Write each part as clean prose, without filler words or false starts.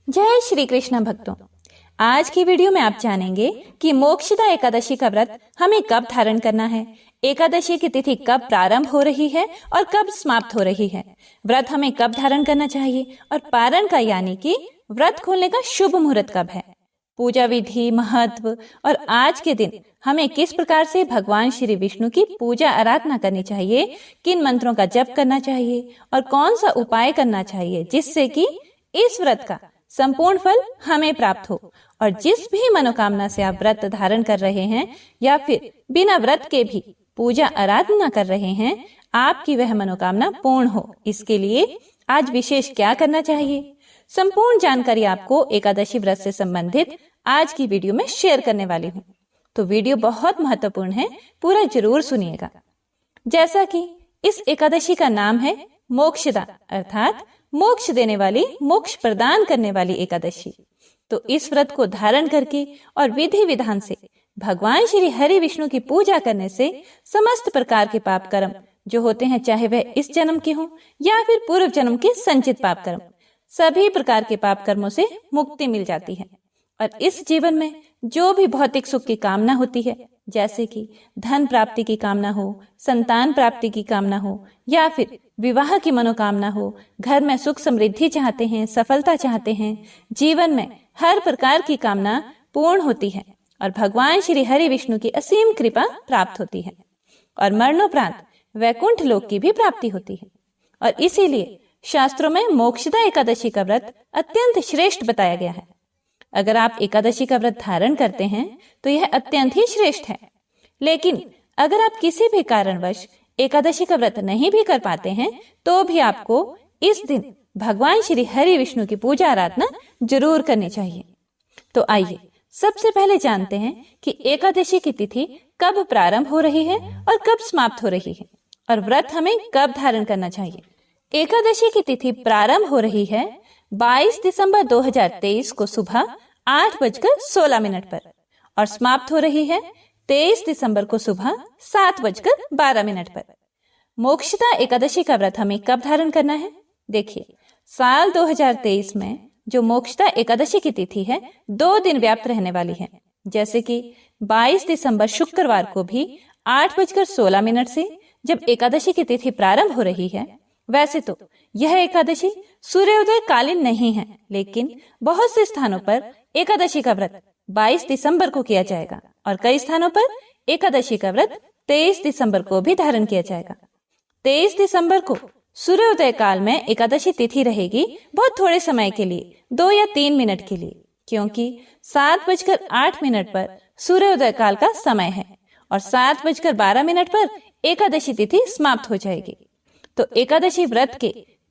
जय श्री कृष्ण भक्तों। आज की वीडियो में आप जानेंगे कि मोक्षदा एकादशी का व्रत हमें कब धारण करना है, एकादशी की तिथि कब प्रारंभ हो रही है और कब समाप्त हो रही है, व्रत हमें कब धारण करना चाहिए और पारण का यानी कि व्रत खोलने का शुभ मुहूर्त कब है, पूजा विधि, महत्व और आज के दिन हमें किस प्रकार से भगवान श्री विष्णु की पूजा आराधना करनी चाहिए, किन मंत्रों का जप करना चाहिए और कौन सा उपाय करना चाहिए जिससे कि इस व्रत का संपूर्ण फल हमें प्राप्त हो और जिस भी मनोकामना से आप व्रत धारण कर रहे हैं या फिर बिना व्रत के भी पूजा आराधना कर रहे हैं, आपकी वह मनोकामना पूर्ण हो। इसके लिए आज विशेष क्या करना चाहिए, संपूर्ण जानकारी आपको एकादशी व्रत से संबंधित आज की वीडियो में शेयर करने वाली हूँ। तो वीडियो बहुत महत्वपूर्ण है, पूरा जरूर सुनिएगा। जैसा कि इस एकादशी का नाम है मोक्षदा, अर्थात मोक्ष देने वाली, मोक्ष प्रदान करने वाली एकादशी। तो इस व्रत को धारण करके और विधि विधान से भगवान श्री हरि विष्णु की पूजा करने से समस्त प्रकार के पाप कर्म जो होते हैं, चाहे वह इस जन्म के हों या फिर पूर्व जन्म के संचित पाप कर्म, सभी प्रकार के पाप कर्मों से मुक्ति मिल जाती है। और इस जीवन में जो भी भौतिक सुख की कामना होती है, जैसे कि धन प्राप्ति की कामना हो, संतान प्राप्ति की कामना हो या फिर विवाह की मनोकामना हो, घर में सुख समृद्धि चाहते हैं, सफलता चाहते हैं, जीवन में हर प्रकार की कामना पूर्ण होती है और भगवान श्री हरि विष्णु की असीम कृपा प्राप्त होती है और मरणोपरांत वैकुंठ लोक की भी प्राप्ति होती है। और इसीलिए शास्त्रों में मोक्षदा एकादशी का व्रत अत्यंत श्रेष्ठ बताया गया है। अगर आप एकादशी का व्रत धारण करते हैं तो यह अत्यंत ही श्रेष्ठ है, लेकिन अगर आप किसी भी कारणवश एकादशी का व्रत नहीं भी कर पाते हैं तो भी आपको इस दिन भगवान श्री हरि विष्णु की पूजा आराधना जरूर करनी चाहिए। तो आइए सबसे पहले जानते हैं कि एकादशी की तिथि कब प्रारंभ हो रही है और कब समाप्त हो रही है और व्रत हमें कब धारण करना चाहिए। एकादशी की तिथि प्रारंभ हो रही है 22 दिसंबर 2023 को सुबह 8:16 पर और समाप्त हो रही है 23 दिसंबर को सुबह 7:12 पर। मोक्षदा एकादशी का व्रत हमें कब धारण करना है? देखिए, साल 2023 में जो मोक्षदा एकादशी की तिथि है 2 दिन व्याप्त रहने वाली है। जैसे कि 22 दिसंबर शुक्रवार को भी 8:16 से जब एकादशी की तिथि प्रारंभ हो रही है। वैसे तो यह एकादशी सूर्योदय कालीन नहीं है, लेकिन बहुत से स्थानों पर एकादशी का व्रत 22 दिसंबर को किया जाएगा और कई स्थानों पर एकादशी का व्रत 23 दिसंबर को भी धारण किया जाएगा। 23 दिसंबर को सूर्योदय काल में एकादशी तिथि रहेगी, बहुत थोड़े समय के लिए, 2 या 3 मिनट के लिए, क्योंकि 7:08 पर सूर्योदय काल का समय है और 7:12 पर एकादशी तिथि समाप्त हो जाएगी। तो एकादशी व्रत के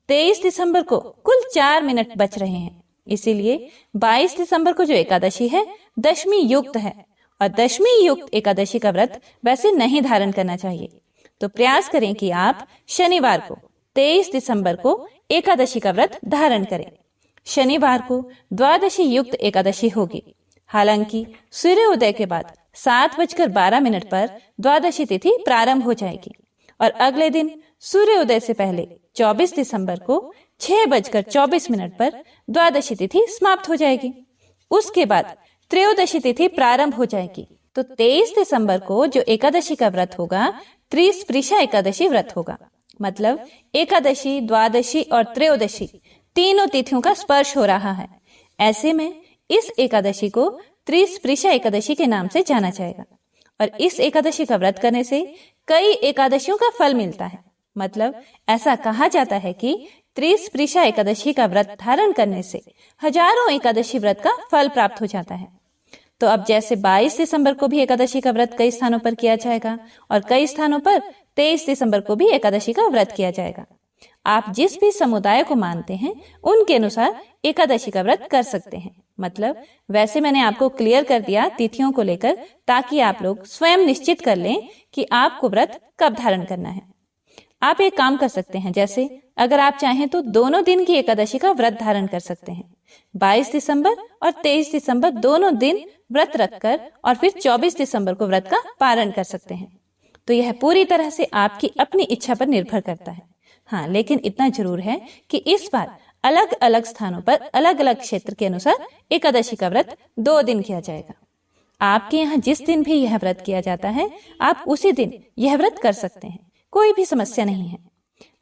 23 दिसंबर को कुल 4 मिनट बच रहे हैं। इसीलिए 22 दिसंबर को जो एकादशी है दशमी युक्त है और दशमी युक्त एकादशी का व्रत वैसे नहीं धारण करना चाहिए। तो प्रयास करें कि आप शनिवार को 23 दिसंबर को एकादशी का व्रत धारण करें। शनिवार को द्वादशी युक्त एकादशी होगी। हालांकि सूर्योदय के बाद 7:12 पर द्वादशी तिथि प्रारंभ हो जाएगी और अगले दिन सूर्योदय से पहले 24 दिसंबर को 6:24 पर द्वादशी तिथि समाप्त हो जाएगी। उसके बाद त्रयोदशी तिथि प्रारंभ हो जाएगी। तो 23 दिसंबर को जो एकादशी का व्रत होगा त्रिस्पृशा एकादशी व्रत होगा। मतलब एकादशी, द्वादशी और त्रयोदशी तीनों तिथियों का स्पर्श हो रहा है। ऐसे में इस एकादशी को त्रिस्पृशा एकादशी के नाम से जाना जाएगा और इस एकादशी का व्रत करने से कई एकादशियों का फल मिलता है। मतलब ऐसा कहा जाता है कि त्रिस्पृशा एकादशी का व्रत धारण करने से हजारों एकादशी व्रत का फल प्राप्त हो जाता है। तो अब जैसे 22 दिसंबर को भी एकादशी का व्रत कई स्थानों पर किया जाएगा और कई स्थानों पर 23 दिसंबर को भी एकादशी का व्रत किया जाएगा। आप जिस भी समुदाय को मानते हैं उनके अनुसार एकादशी का व्रत कर सकते हैं। मतलब वैसे मैंने आपको क्लियर कर दिया तिथियों को लेकर, ताकि आप लोग स्वयं निश्चित कर लें कि आपको व्रत कब धारण करना है। आप एक काम कर सकते हैं, जैसे अगर आप चाहें तो दोनों दिन की एकादशी का व्रत धारण कर सकते हैं। 22 दिसंबर और 23 दिसंबर दोनों दिन व्रत रखकर और फिर 24 दिसंबर को व्रत का पारण कर सकते हैं। तो यह पूरी तरह से आपकी अपनी इच्छा पर निर्भर करता है। हाँ, लेकिन इतना जरूर है कि इस बार अलग अलग स्थानों पर अलग अलग क्षेत्र के अनुसार एकादशी का व्रत 2 दिन किया जाएगा। आपके यहाँ जिस दिन भी यह व्रत किया जाता है, आप उसी दिन यह व्रत कर सकते हैं, कोई भी समस्या नहीं है।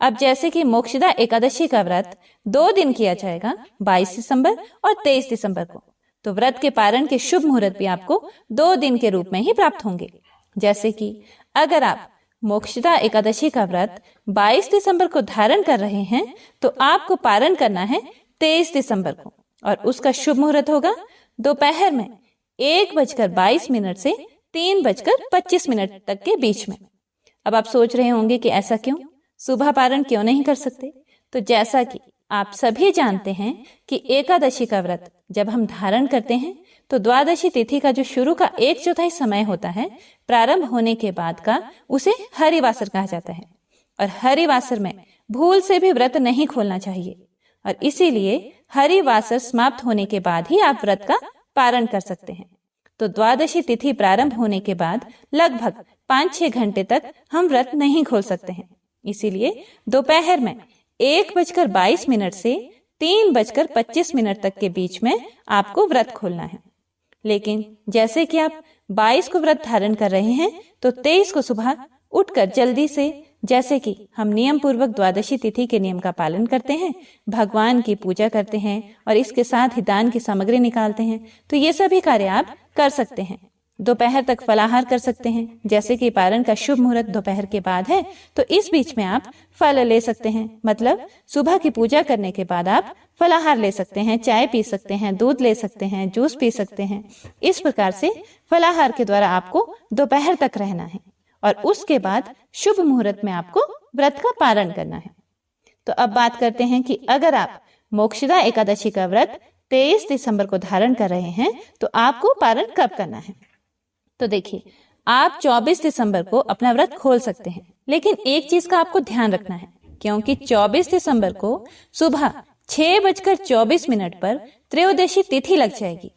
अब जैसे कि मोक्षदा एकादशी का व्रत 2 दिन किया जाएगा, 22 दिसंबर और 23 दिसंबर को, तो व्रत के पारण के शुभ मुहूर्त भी आपको 2 दिन के रूप में ही प्राप्त होंगे। जैसे कि अगर आप मोक्षदा एकादशी का व्रत 22 दिसंबर को धारण कर रहे हैं, तो आपको पारण करना है 23 दिसंबर को, और उसका शुभ मुहूर्त होगा दोपहर में 1:22 से 3:25 तक के बीच में। अब आप सोच रहे होंगे कि ऐसा क्यों, सुबह पारण क्यों नहीं कर सकते? तो जैसा कि आप सभी जानते हैं कि एकादशी का व्रत जब हम धारण करते हैं तो द्वादशी तिथि का जो शुरू का 1/4 समय होता है, प्रारंभ होने के बाद का, उसे हरिवासर कहा जाता है। और हरिवासर में भूल से भी व्रत नहीं खोलना चाहिए, और इसीलिए हरिवासर समाप्त होने के बाद ही आप व्रत का पारण कर सकते हैं। तो द्वादशी तिथि प्रारंभ होने के बाद लगभग 5-6 घंटे तक हम व्रत नहीं खोल सकते हैं। इसीलिए दोपहर में 1:22 से 3:25 तक के बीच में आपको व्रत खोलना है। लेकिन जैसे कि आप 22 को व्रत धारण कर रहे हैं, तो 23 को सुबह उठकर जल्दी से, जैसे कि हम नियम पूर्वक द्वादशी तिथि के नियम का पालन करते हैं, भगवान की पूजा करते हैं और इसके साथ ही दान की सामग्री निकालते हैं, तो ये सभी कार्य आप कर सकते हैं। दोपहर तक फलाहार कर सकते हैं। जैसे कि पारण का शुभ मुहूर्त दोपहर के बाद है, तो इस बीच में आप फल ले सकते हैं। मतलब सुबह की पूजा करने के बाद आप फलाहार ले सकते हैं, चाय पी सकते हैं, दूध ले सकते हैं, जूस पी सकते हैं। इस प्रकार से फलाहार के द्वारा आपको दोपहर तक रहना है और उसके बाद शुभ मुहूर्त में आपको व्रत का पारण करना है। तो अब बात करते हैं कि अगर आप मोक्षदा एकादशी का व्रत 23 दिसंबर को धारण कर रहे हैं, तो आपको पारण कब करना है? तो देखिए, आप 24 दिसंबर को अपना व्रत खोल सकते हैं, लेकिन एक चीज का आपको ध्यान रखना है, क्योंकि 24 दिसंबर को सुबह 6:24 पर त्रयोदशी तिथि लग जाएगी।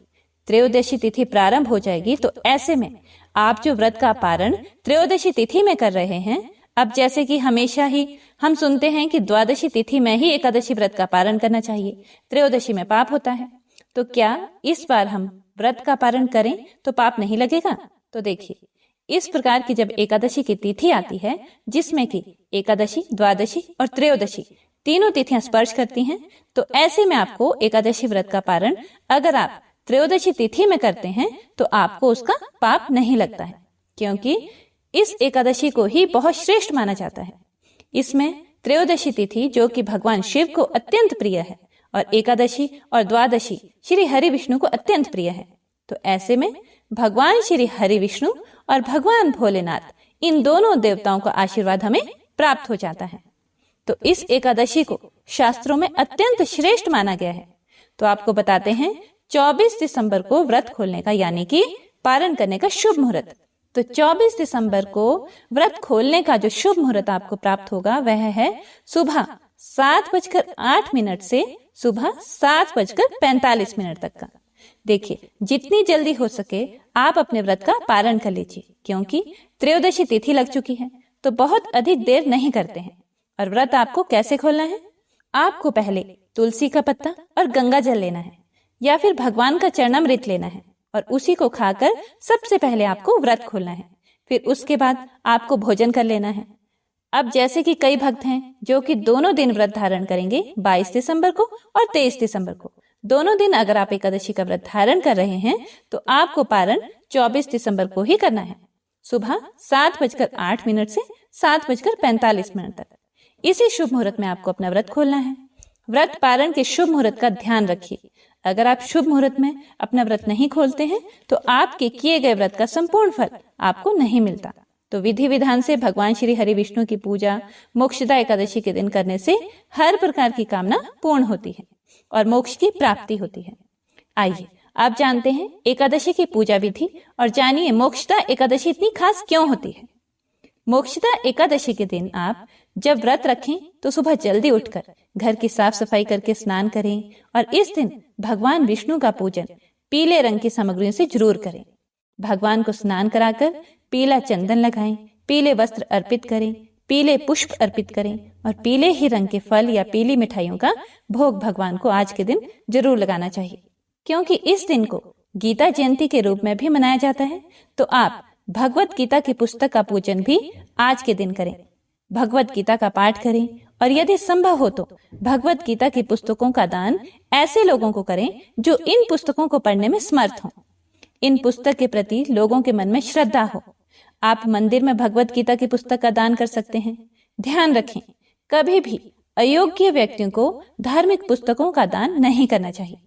त्रयोदशी तिथि प्रारंभ हो जाएगी, तो ऐसे में आप जो व्रत का पारण त्रयोदशी तिथि में कर रहे हैं, अब जैसे कि हमेशा ही हम सुनते हैं कि द्वादशी तिथि में ही एकादशी व्रत का पारण करना चाहिए, त्रयोदशी में पाप होता है, तो क्या इस बार हम व्रत का पारण करें तो पाप नहीं लगेगा? तो देखिए, इस प्रकार की जब एकादशी की तिथि आती है, जिसमें कि एकादशी, द्वादशी और त्रयोदशी तीनों तिथियां स्पर्श करती हैं, तो ऐसे में आपको एकादशी व्रत का पारण अगर आप त्रयोदशी तिथि में करते हैं, तो आपको उसका पाप नहीं लगता है, क्योंकि इस एकादशी को ही बहुत श्रेष्ठ माना जाता है। इसमें त्रयोदशी तिथि, जो कि भगवान शिव को अत्यंत प्रिय है, और एकादशी और द्वादशी श्री हरि विष्णु को अत्यंत प्रिय है। तो ऐसे में भगवान श्री हरि विष्णु और भगवान भोलेनाथ, इन दोनों देवताओं का आशीर्वाद हमें प्राप्त हो जाता है। तो इस एकादशी को शास्त्रों में अत्यंत श्रेष्ठ माना गया है। तो आपको बताते हैं 24 दिसंबर को व्रत खोलने का, यानी कि पारण करने का शुभ मुहूर्त। तो 24 दिसंबर को व्रत खोलने का जो शुभ मुहूर्त आपको प्राप्त होगा, वह है सुबह 7:08 से सुबह 7:45 तक का। देखिए, जितनी जल्दी हो सके आप अपने व्रत का पारण कर लीजिए, क्योंकि त्रयोदशी तिथि लग चुकी है, तो बहुत अधिक देर नहीं करते हैं। और व्रत आपको कैसे खोलना है? आपको पहले तुलसी का पत्ता और गंगा जल लेना है, या फिर भगवान का चरणामृत लेना है, और उसी को खाकर सबसे पहले आपको व्रत खोलना है। फिर उसके बाद आपको भोजन कर लेना है। अब जैसे कि कई भक्त हैं जो कि दोनों दिन व्रत धारण करेंगे, 22 दिसंबर को और 23 दिसंबर को। दोनों दिन अगर आप एकादशी का व्रत धारण कर रहे हैं, तो आपको पारण 24 दिसंबर को ही करना है, सुबह 7:08 से 7:45 तक। इसी शुभ मुहूर्त में आपको अपना व्रत खोलना है। व्रत पारण के शुभ मुहूर्त का ध्यान रखिए। अगर आप शुभ मुहूर्त में अपना व्रत नहीं खोलते हैं, तो आपके किए गए व्रत का संपूर्ण फल आपको नहीं मिलता। तो विधि विधान से भगवान श्री हरि विष्णु की पूजा मोक्षदा एकादशी के दिन करने से हर प्रकार की कामना पूर्ण होती है और मोक्ष की प्राप्ति होती है। आइए आप जानते हैं एकादशी की पूजा विधि, और जानिए मोक्षदा एकादशी इतनी खास क्यों होती है। मोक्षदा एकादशी के दिन आप जब व्रत रखें, तो सुबह जल्दी उठकर घर की साफ सफाई करके स्नान करें, और इस दिन भगवान विष्णु का पूजन पीले रंग की सामग्रियों से जरूर करें। भगवान को स्नान कराकर पीला चंदन लगाएं, पीले वस्त्र अर्पित करें, पीले पुष्प अर्पित करें और पीले ही रंग के फल या पीली मिठाइयों का भोग भगवान को आज के दिन जरूर लगाना चाहिए। क्योंकि इस दिन को गीता जयंती के रूप में भी मनाया जाता है, तो आप भगवत गीता की पुस्तक का पूजन भी आज के दिन करें। भगवत गीता का पाठ करें और यदि संभव हो तो भगवत गीता की पुस्तकों का दान ऐसे लोगों को करें जो इन पुस्तकों को पढ़ने में समर्थ हों। इन पुस्तक के प्रति लोगों के मन में श्रद्धा हो। आप मंदिर में भगवत गीता की पुस्तक का दान कर सकते हैं। ध्यान रखें, कभी भी अयोग्य व्यक्तियों को धार्मिक पुस्तकों का दान नहीं करना चाहिए।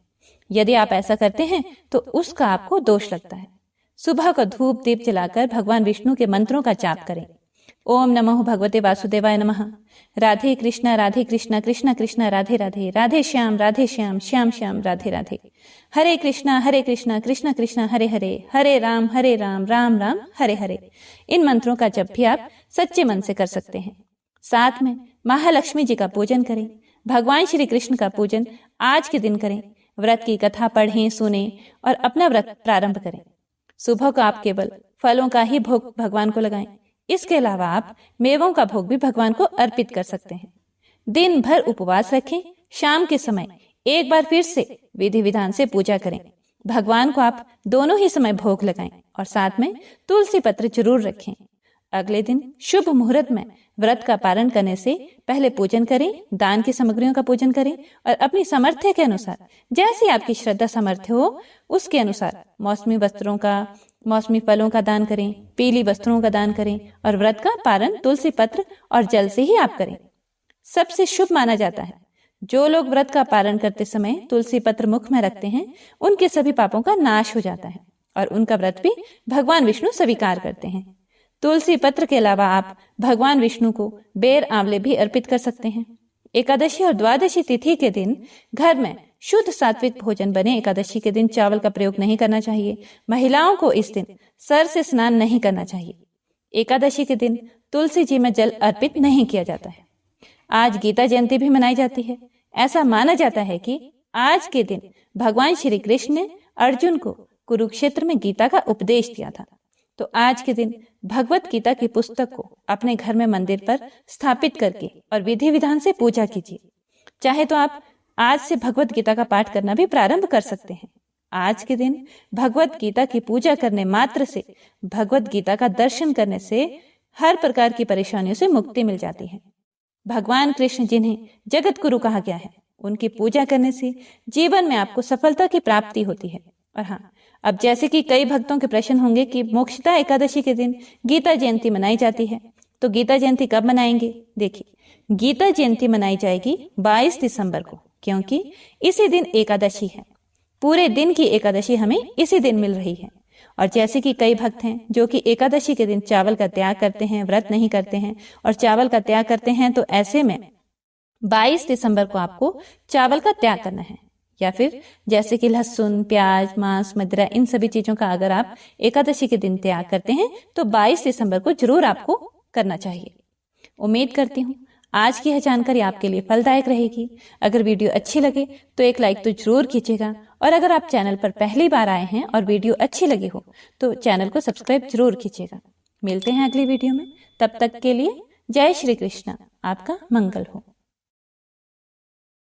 यदि आप ऐसा करते हैं तो उसका आपको दोष लगता है। सुबह को धूप दीप जलाकर भगवान विष्णु के मंत्रों का जाप करें। ओम नमो भगवते वासुदेवाय नमः। राधे कृष्णा कृष्ण कृष्ण राधे राधे, राधे श्याम श्याम श्याम राधे राधे। हरे कृष्णा कृष्ण कृष्ण हरे हरे, हरे राम राम राम हरे हरे। इन मंत्रों का जप भी आप सच्चे मन से कर सकते हैं। साथ में महालक्ष्मी जी का पूजन करें। भगवान श्री कृष्ण का पूजन आज के दिन करें। व्रत की कथा पढ़ें, सुने और अपना व्रत प्रारंभ करें। सुबह को आप केवल फलों का ही भोग भगवान को लगाएं। इसके अलावा आप मेवों का भोग भी भगवान को अर्पित कर सकते हैं। दिन भर उपवास रखें। शाम के समय एक बार फिर से विधि विधान से पूजा करें। भगवान को आप दोनों ही समय भोग लगाएं और साथ में तुलसी पत्र जरूर रखें। अगले दिन शुभ मुहूर्त में व्रत का पालन करने से पहले पूजन करें, दान की सामग्रियों का पूजन करें और अपनी सामर्थ्य के अनुसार, जैसी आपकी श्रद्धा सामर्थ्य हो उसके अनुसार मौसमी फलों का दान करें, पीली वस्त्रों का दान करें और व्रत का पालन तुलसी पत्र और जल से ही आप करें। सबसे शुभ माना जाता है जो लोग व्रत का पालन करते समय तुलसी पत्र मुख में रखते हैं, उनके सभी पापों का नाश हो जाता है और उनका व्रत भी भगवान विष्णु स्वीकार करते हैं। तुलसी पत्र के अलावा आप भगवान विष्णु को बेर आंवले भी अर्पित कर सकते हैं। एकादशी और द्वादशी तिथि के दिन घर में शुद्ध सात्विक भोजन बने। एकादशी के दिन चावल का प्रयोग नहीं करना चाहिए। महिलाओं को इस दिन सर से स्नान नहीं करना चाहिए। एकादशी के दिन तुलसी जी में जल अर्पित नहीं किया जाता है। आज गीता जयंती भी मनाई जाती है। ऐसा माना जाता है कि आज के दिन भगवान श्री कृष्ण ने अर्जुन को कुरुक्षेत्र में गीता का उपदेश दिया था। तो आज के दिन भगवत गीता की पुस्तक को अपने घर में मंदिर पर स्थापित करके और विधि विधान से पूजा कीजिए। चाहे तो आप आज से भगवत गीता का पाठ करना भी प्रारंभ कर सकते हैं। आज के दिन भगवत गीता की पूजा करने मात्र से, भगवत गीता का दर्शन करने से हर प्रकार की परेशानियों से मुक्ति मिल जाती है। भगवान कृष्ण जिन्हें जगत गुरु कहा गया है, उनकी पूजा करने से जीवन में आपको सफलता की प्राप्ति होती है। और हाँ, अब जैसे कि कई भक्तों के प्रश्न होंगे कि मोक्षदा एकादशी के दिन गीता जयंती मनाई जाती है, तो गीता जयंती कब मनाएंगे? देखिए, गीता जयंती मनाई जाएगी 22 दिसंबर को, क्योंकि इसी दिन एकादशी है। पूरे दिन की एकादशी हमें इसी दिन मिल रही है। और जैसे कि कई भक्त हैं जो कि एकादशी के दिन चावल का त्याग करते हैं, व्रत नहीं करते हैं और चावल का त्याग करते हैं, तो ऐसे में 22 दिसंबर को आपको चावल का त्याग करना है। या फिर जैसे कि लहसुन, प्याज, मांस, मदिरा, इन सभी चीजों का अगर आप एकादशी के दिन त्याग करते हैं तो 22 दिसंबर को जरूर आपको करना चाहिए। उम्मीद करती हूँ आज की यह जानकारी आपके लिए फलदायक रहेगी। अगर वीडियो अच्छी लगे तो एक लाइक तो जरूर कीजिएगा और अगर आप चैनल पर पहली बार आए हैं और वीडियो अच्छी लगी हो तो चैनल को सब्सक्राइब जरूर कीजिएगा। मिलते हैं अगली वीडियो में, तब तक के लिए जय श्री कृष्ण। आपका मंगल हो।